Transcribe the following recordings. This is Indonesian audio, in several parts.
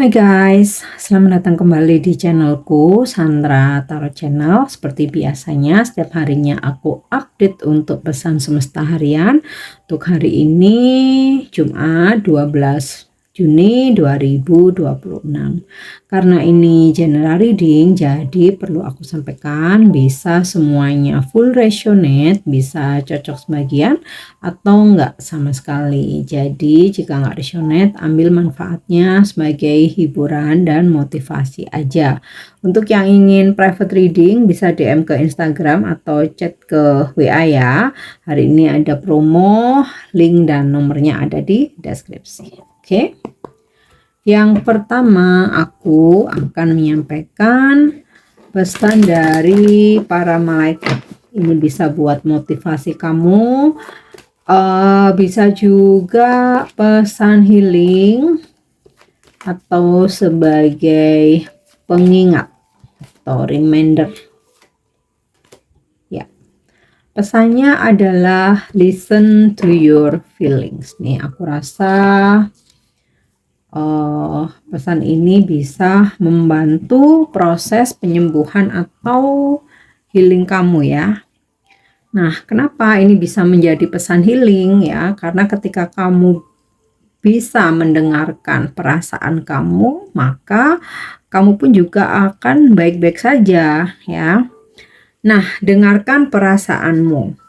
Hai guys, selamat datang kembali di channelku Sandra Tarot Channel. Seperti biasanya setiap harinya aku update untuk pesan semesta harian. Untuk hari ini Jumat 12 Juni 2026. Karena ini general reading, jadi perlu aku sampaikan bisa semuanya full resonate, bisa cocok sebagian atau enggak sama sekali. Jadi jika enggak resonate, ambil manfaatnya sebagai hiburan dan motivasi aja. Untuk yang ingin private reading bisa DM ke Instagram atau chat ke WA ya. Hari ini ada promo, link dan nomornya ada di deskripsi. Oke. Yang pertama aku akan menyampaikan pesan dari para malaikat. Ini bisa buat motivasi kamu, bisa juga pesan healing atau sebagai pengingat atau reminder ya. Pesannya adalah listen to your feelings. Nih aku rasa pesan ini bisa membantu proses penyembuhan atau healing kamu ya. Nah, kenapa ini bisa menjadi pesan healing ya? Karena ketika kamu bisa mendengarkan perasaan kamu, maka kamu pun juga akan baik-baik saja ya. Nah, dengarkan perasaanmu.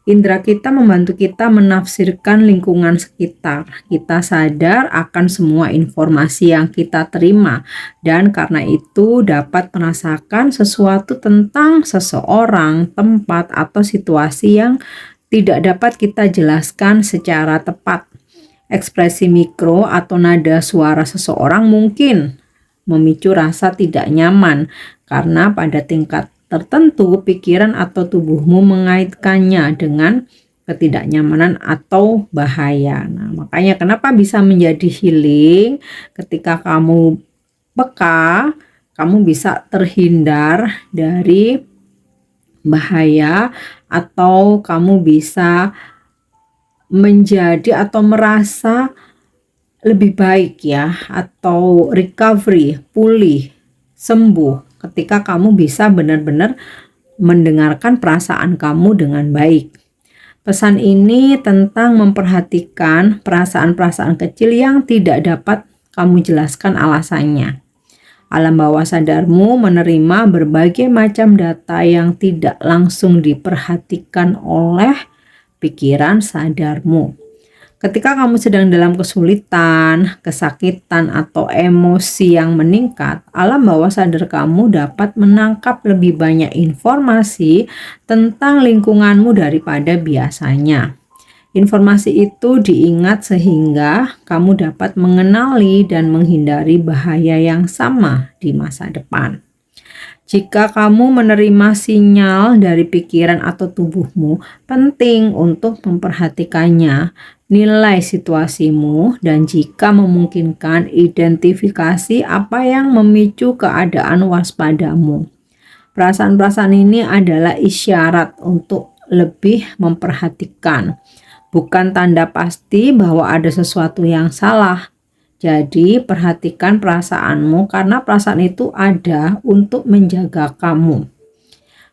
Indra kita membantu kita menafsirkan lingkungan sekitar. Kita sadar akan semua informasi yang kita terima, dan karena itu dapat merasakan sesuatu tentang seseorang, tempat, atau situasi yang tidak dapat kita jelaskan secara tepat. Ekspresi mikro atau nada suara seseorang mungkin memicu rasa tidak nyaman karena pada tingkat tertentu pikiran atau tubuhmu mengaitkannya dengan ketidaknyamanan atau bahaya. Nah, makanya kenapa bisa menjadi healing ketika kamu peka, kamu bisa terhindar dari bahaya atau kamu bisa menjadi atau merasa lebih baik ya, atau recovery, pulih, sembuh ketika kamu bisa benar-benar mendengarkan perasaan kamu dengan baik. Pesan ini tentang memperhatikan perasaan-perasaan kecil yang tidak dapat kamu jelaskan alasannya. Alam bawah sadarmu menerima berbagai macam data yang tidak langsung diperhatikan oleh pikiran sadarmu. Ketika kamu sedang dalam kesulitan, kesakitan, atau emosi yang meningkat, alam bawah sadar kamu dapat menangkap lebih banyak informasi tentang lingkunganmu daripada biasanya. Informasi itu diingat sehingga kamu dapat mengenali dan menghindari bahaya yang sama di masa depan. Jika kamu menerima sinyal dari pikiran atau tubuhmu, penting untuk memperhatikannya, nilai situasimu, dan jika memungkinkan identifikasi apa yang memicu keadaan waspadamu. Perasaan-perasaan ini adalah isyarat untuk lebih memperhatikan, bukan tanda pasti bahwa ada sesuatu yang salah. Jadi perhatikan perasaanmu karena perasaan itu ada untuk menjaga kamu.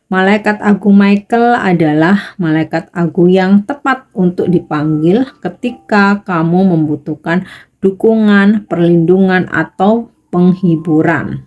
Malaikat Agung Michael adalah malaikat agung yang tepat untuk dipanggil ketika kamu membutuhkan dukungan, perlindungan, atau penghiburan.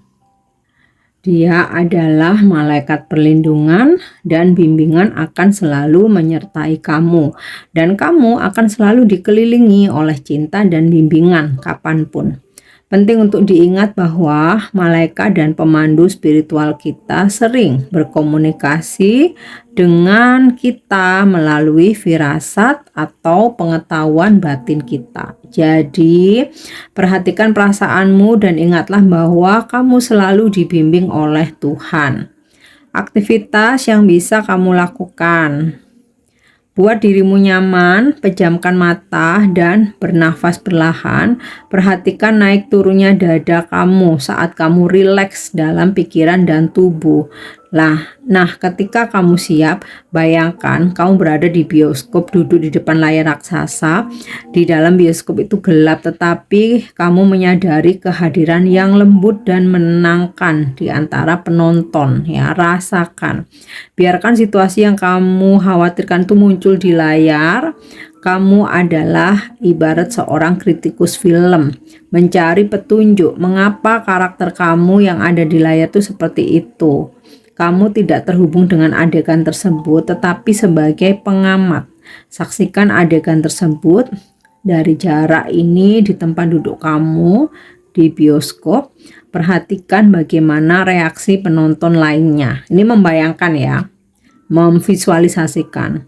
Dia adalah malaikat perlindungan dan bimbingan akan selalu menyertai kamu. Dan kamu akan selalu dikelilingi oleh cinta dan bimbingan kapanpun. Penting untuk diingat bahwa malaikat dan pemandu spiritual kita sering berkomunikasi dengan kita melalui firasat atau pengetahuan batin kita. Jadi, perhatikan perasaanmu dan ingatlah bahwa kamu selalu dibimbing oleh Tuhan. Aktivitas yang bisa kamu lakukan: buat dirimu nyaman, pejamkan mata dan bernafas perlahan. Perhatikan naik turunnya dada kamu saat kamu rileks dalam pikiran dan tubuh. Nah, ketika kamu siap, bayangkan kamu berada di bioskop, duduk di depan layar raksasa. Di dalam bioskop itu gelap, tetapi kamu menyadari kehadiran yang lembut dan menenangkan di antara penonton. Ya, rasakan. Biarkan situasi yang kamu khawatirkan itu muncul di layar. Kamu adalah ibarat seorang kritikus film, mencari petunjuk mengapa karakter kamu yang ada di layar itu seperti itu. Kamu tidak terhubung dengan adegan tersebut, tetapi sebagai pengamat. Saksikan adegan tersebut dari jarak ini di tempat duduk kamu di bioskop. Perhatikan bagaimana reaksi penonton lainnya. Ini membayangkan ya, memvisualisasikan.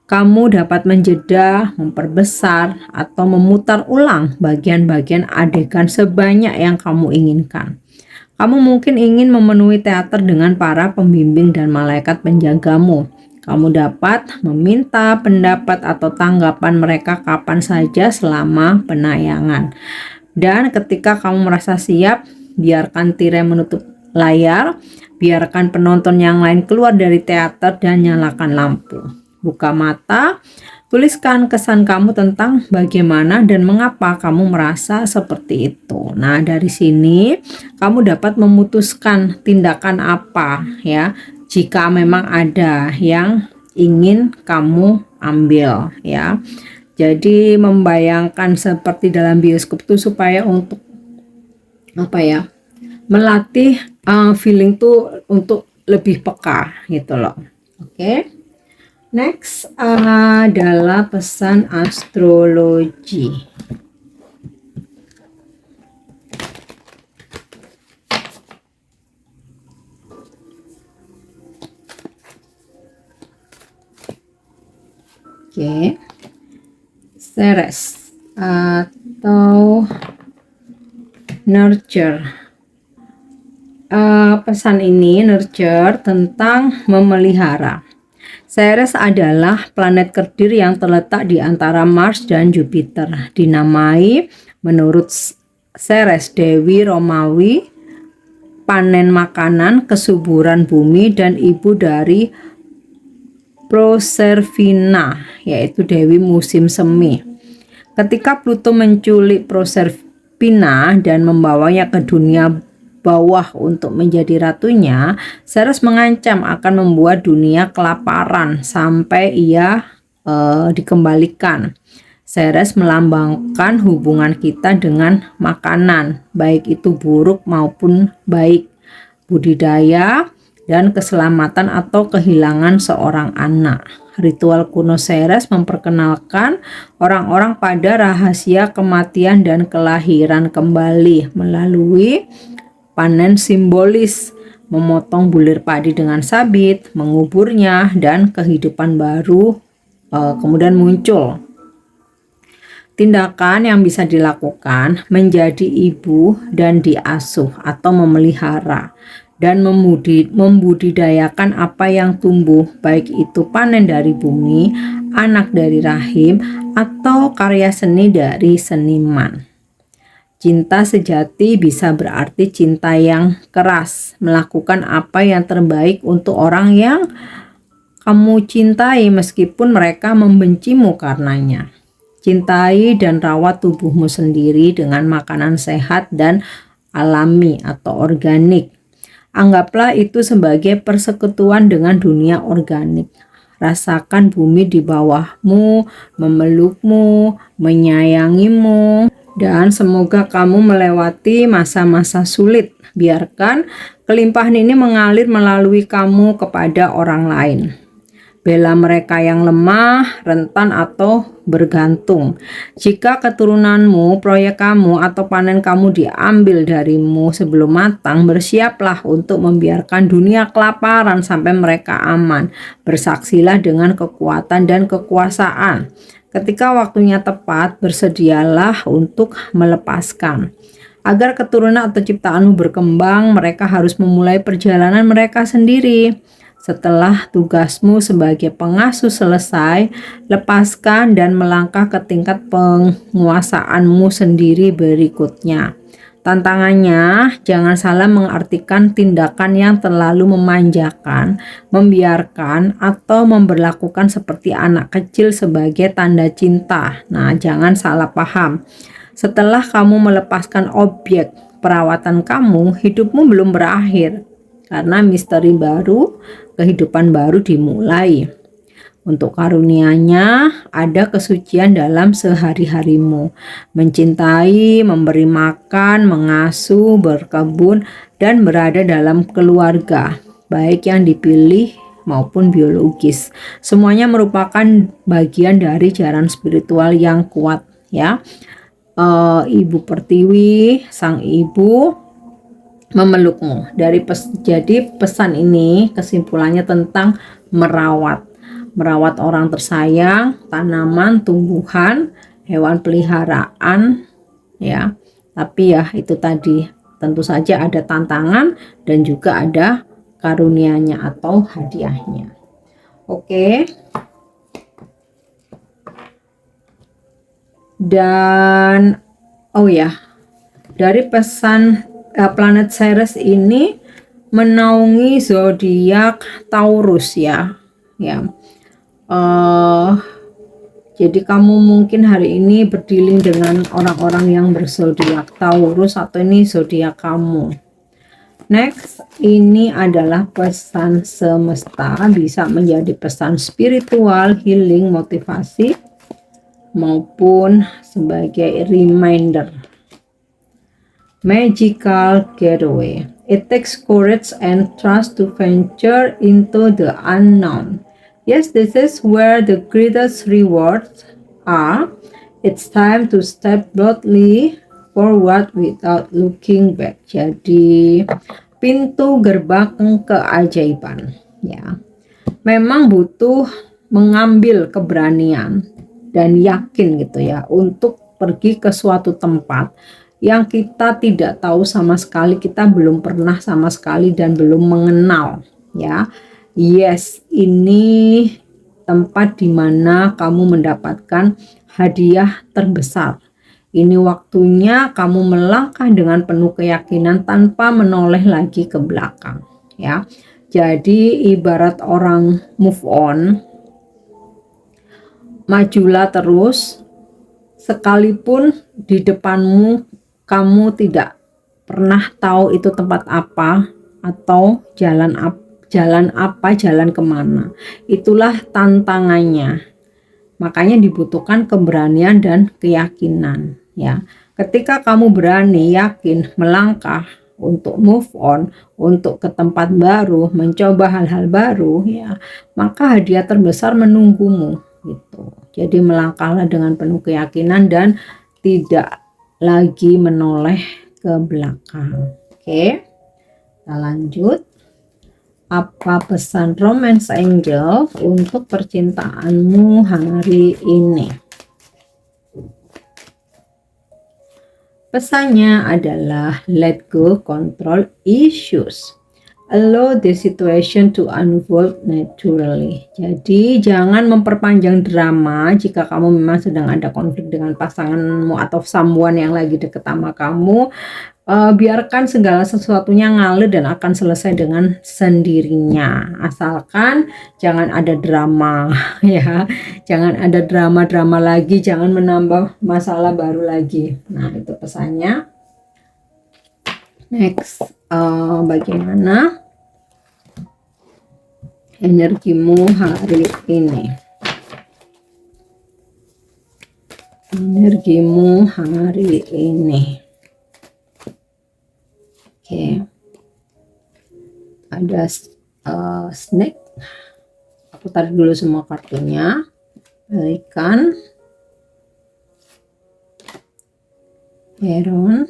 Kamu dapat menjeda, memperbesar, atau memutar ulang bagian-bagian adegan sebanyak yang kamu inginkan. Kamu mungkin ingin memenuhi teater dengan para pembimbing dan malaikat penjagamu. Kamu dapat meminta pendapat atau tanggapan mereka kapan saja selama penayangan. Dan ketika kamu merasa siap, biarkan tirai menutup layar, biarkan penonton yang lain keluar dari teater dan nyalakan lampu. Buka mata, tuliskan kesan kamu tentang bagaimana dan mengapa kamu merasa seperti itu. Nah, dari sini kamu dapat memutuskan tindakan apa ya, jika memang ada yang ingin kamu ambil ya. Jadi membayangkan seperti dalam bioskop itu supaya untuk apa ya, melatih feeling tuh untuk lebih peka gitu loh. Oke. Next adalah pesan astrologi. Oke. Ceres atau nurture. Pesan ini nurture tentang memelihara. Ceres adalah planet kerdil yang terletak di antara Mars dan Jupiter. Dinamai menurut Ceres Dewi Romawi, panen makanan, kesuburan bumi, dan ibu dari Proserpina, yaitu Dewi musim semi. Ketika Pluto menculik Proserpina dan membawanya ke dunia bawah untuk menjadi ratunya, Ceres mengancam akan membuat dunia kelaparan sampai ia dikembalikan. Ceres melambangkan hubungan kita dengan makanan, baik itu buruk maupun baik, budidaya, dan keselamatan atau kehilangan seorang anak. Ritual kuno Ceres memperkenalkan orang-orang pada rahasia kematian dan kelahiran kembali melalui panen simbolis, memotong bulir padi dengan sabit, menguburnya, dan kehidupan baru kemudian muncul. Tindakan yang bisa dilakukan menjadi ibu dan diasuh atau memelihara dan membudidayakan apa yang tumbuh, baik itu panen dari bumi, anak dari rahim, atau karya seni dari seniman. Cinta sejati bisa berarti cinta yang keras, melakukan apa yang terbaik untuk orang yang kamu cintai meskipun mereka membencimu karenanya. Cintai dan rawat tubuhmu sendiri dengan makanan sehat dan alami atau organik. Anggaplah itu sebagai persekutuan dengan dunia organik. Rasakan bumi di bawahmu, memelukmu, menyayangimu, dan semoga kamu melewati masa-masa sulit. Biarkan kelimpahan ini mengalir melalui kamu kepada orang lain. Bela mereka yang lemah, rentan, atau bergantung. Jika keturunanmu, proyek kamu, atau panen kamu diambil darimu sebelum matang, bersiaplah untuk membiarkan dunia kelaparan sampai mereka aman. Bersaksilah dengan kekuatan dan kekuasaan. Ketika waktunya tepat, bersedialah untuk melepaskan. Agar keturunan atau ciptaanmu berkembang, mereka harus memulai perjalanan mereka sendiri. Setelah tugasmu sebagai pengasuh selesai, lepaskan dan melangkah ke tingkat penguasaanmu sendiri berikutnya. Tantangannya, jangan salah mengartikan tindakan yang terlalu memanjakan, membiarkan, atau memperlakukan seperti anak kecil sebagai tanda cinta. Nah, jangan salah paham. Setelah kamu melepaskan objek perawatan kamu, hidupmu belum berakhir. Karena misteri baru, kehidupan baru dimulai. Untuk karunia-Nya ada kesucian dalam sehari-harimu, mencintai, memberi makan, mengasuh, berkebun, dan berada dalam keluarga, baik yang dipilih maupun biologis. Semuanya merupakan bagian dari jalan spiritual yang kuat, ya. Ibu Pertiwi, sang ibu memelukmu. Jadi pesan ini kesimpulannya tentang merawat orang tersayang, tanaman, tumbuhan, hewan peliharaan, ya. Tapi ya itu tadi, tentu saja ada tantangan dan juga ada karunia-Nya atau hadiahnya. Oke. Dan oh ya, dari pesan planet Ceres ini menaungi zodiak Taurus, ya. Jadi kamu mungkin hari ini berdealing dengan orang-orang yang berzodiak Taurus, atau ini zodiak kamu. Next, ini adalah pesan semesta, bisa menjadi pesan spiritual, healing, motivasi, maupun sebagai reminder. Magical getaway. It takes courage and trust to venture into the unknown. Yes, this is where the greatest rewards are. It's time to step boldly forward without looking back. Jadi, pintu gerbang keajaiban, ya. Memang butuh mengambil keberanian dan yakin gitu ya untuk pergi ke suatu tempat yang kita tidak tahu sama sekali, kita belum pernah sama sekali dan belum mengenal, ya. Yes, ini tempat di mana kamu mendapatkan hadiah terbesar. Ini waktunya kamu melangkah dengan penuh keyakinan tanpa menoleh lagi ke belakang, ya. Jadi ibarat orang move on, majulah terus, sekalipun di depanmu kamu tidak pernah tahu itu tempat apa atau jalan kemana. Itulah tantangannya. Makanya dibutuhkan keberanian dan keyakinan, ya. Ketika kamu berani, yakin melangkah untuk move on, untuk ke tempat baru, mencoba hal-hal baru, ya, maka hadiah terbesar menunggumu gitu. Jadi melangkahlah dengan penuh keyakinan dan tidak lagi menoleh ke belakang. Oke, kita lanjut. Apa pesan Romance Angel untuk percintaanmu hari ini? Pesannya adalah let go control issues. Allow the situation to unfold naturally. Jadi jangan memperpanjang drama jika kamu memang sedang ada konflik dengan pasanganmu atau someone yang lagi deket sama kamu. Biarkan segala sesuatunya ngalir dan akan selesai dengan sendirinya, asalkan jangan ada drama, ya. Jangan ada drama-drama lagi, jangan menambah masalah baru lagi. Nah, itu pesannya. Next, bagaimana energimu hari ini? Energimu hari ini. Oke, ada snake. Aku tarik dulu semua kartunya, balikan. Heron.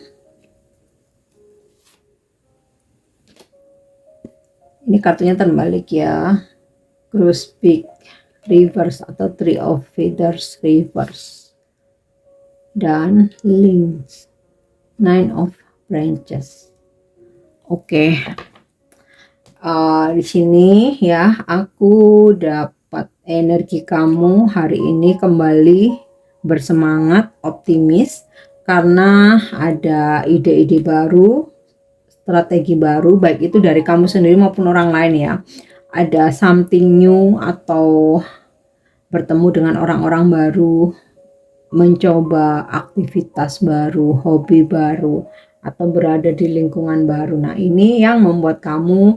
Ini kartunya terbalik, ya. Grosbeak reverse atau Three of Feathers reverse, dan Lynx, Nine of Branches. Oke, di sini ya aku dapat energi kamu hari ini kembali bersemangat, optimis. karena ada ide-ide baru, strategi baru, baik itu dari kamu sendiri maupun orang lain ya. Ada something new atau bertemu dengan orang-orang baru, mencoba aktivitas baru, hobi baru, atau berada di lingkungan baru. Nah, ini yang membuat kamu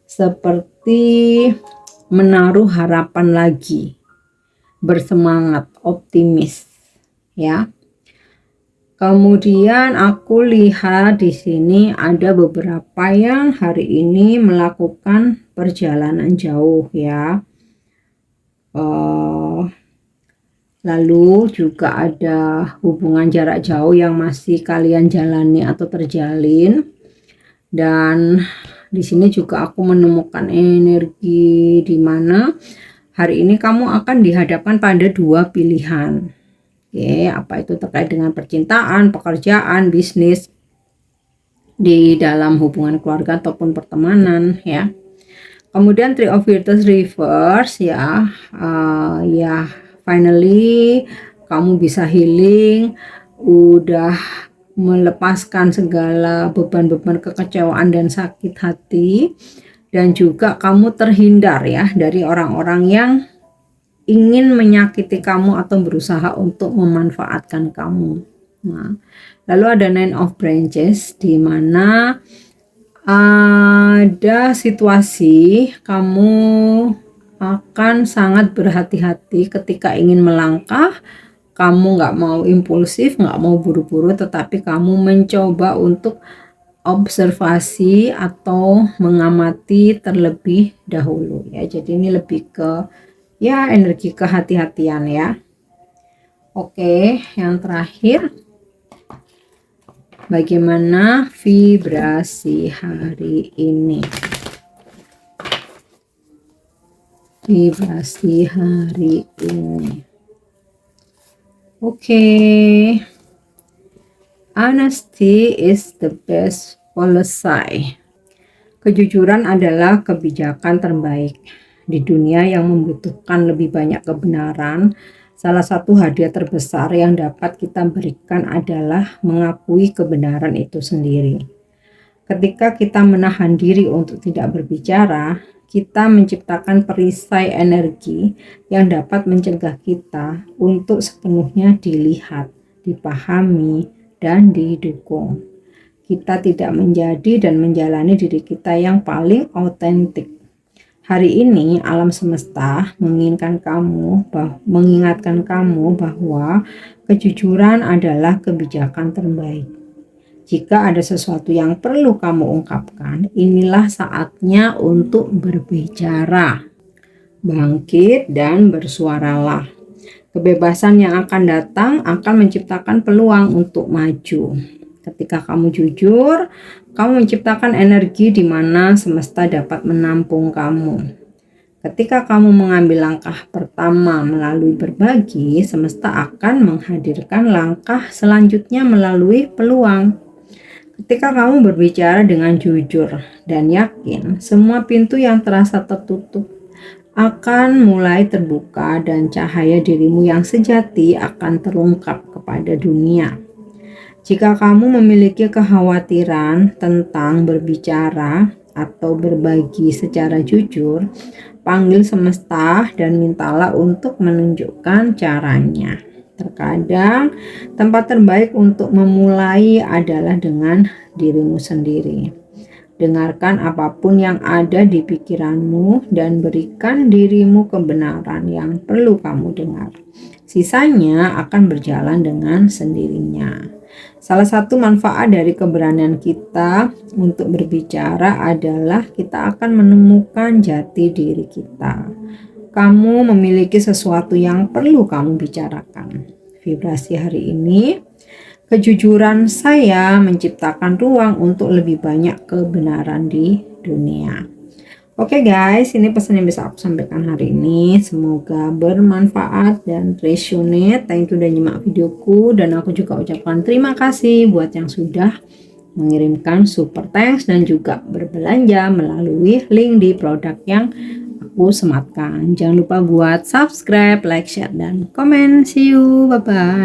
seperti menaruh harapan lagi, bersemangat, optimis ya. Kemudian aku lihat di sini ada beberapa yang hari ini melakukan perjalanan jauh ya. Lalu juga ada hubungan jarak jauh yang masih kalian jalani atau terjalin. Dan di sini juga aku menemukan energi di mana hari ini kamu akan dihadapkan pada dua pilihan. Oke, apa itu terkait dengan percintaan, pekerjaan, bisnis, di dalam hubungan keluarga ataupun pertemanan ya. Kemudian Three of Pentacles reverse ya, ya finally kamu bisa healing, udah melepaskan segala beban-beban kekecewaan dan sakit hati, dan juga kamu terhindar ya dari orang-orang yang ingin menyakiti kamu atau berusaha untuk memanfaatkan kamu. Nah, lalu ada Nine of Branches di mana ada situasi kamu akan sangat berhati-hati ketika ingin melangkah. Kamu nggak mau impulsif, nggak mau buru-buru, tetapi kamu mencoba untuk observasi atau mengamati terlebih dahulu ya. Jadi ini lebih ke ya energi kehati-hatian ya. Oke, yang terakhir, bagaimana vibrasi hari ini? Vibrasi hari ini. Oke. Honesty is the best policy. Kejujuran adalah kebijakan terbaik. Di dunia yang membutuhkan lebih banyak kebenaran, salah satu hadiah terbesar yang dapat kita berikan adalah mengakui kebenaran itu sendiri. Ketika kita menahan diri untuk tidak berbicara, kita menciptakan perisai energi yang dapat mencegah kita untuk sepenuhnya dilihat, dipahami, dan didukung. Kita tidak menjadi dan menjalani diri kita yang paling autentik. Hari ini alam semesta mengingatkan kamu bahwa kejujuran adalah kebijakan terbaik. Jika ada sesuatu yang perlu kamu ungkapkan, inilah saatnya untuk berbicara. Bangkit dan bersuaralah. Kebebasan yang akan datang akan menciptakan peluang untuk maju. Ketika kamu jujur, kamu menciptakan energi di mana semesta dapat menampung kamu. Ketika kamu mengambil langkah pertama melalui berbagi, semesta akan menghadirkan langkah selanjutnya melalui peluang. Ketika kamu berbicara dengan jujur dan yakin, semua pintu yang terasa tertutup akan mulai terbuka dan cahaya dirimu yang sejati akan terungkap kepada dunia. Jika kamu memiliki kekhawatiran tentang berbicara atau berbagi secara jujur, panggil semesta dan mintalah untuk menunjukkan caranya. Terkadang tempat terbaik untuk memulai adalah dengan dirimu sendiri. Dengarkan apapun yang ada di pikiranmu dan berikan dirimu kebenaran yang perlu kamu dengar. Sisanya akan berjalan dengan sendirinya. Salah satu manfaat dari keberanian kita untuk berbicara adalah kita akan menemukan jati diri kita. Kamu memiliki sesuatu yang perlu kamu bicarakan. Vibrasi hari ini, kejujuran saya menciptakan ruang untuk lebih banyak kebenaran di dunia. Oke guys, ini pesan yang bisa aku sampaikan hari ini. Semoga bermanfaat dan resonate. Thank you udah nyimak videoku, dan aku juga ucapkan terima kasih buat yang sudah mengirimkan super thanks dan juga berbelanja melalui link di produk yang aku sematkan. Jangan lupa buat subscribe, like, share, dan komen. See you, bye-bye.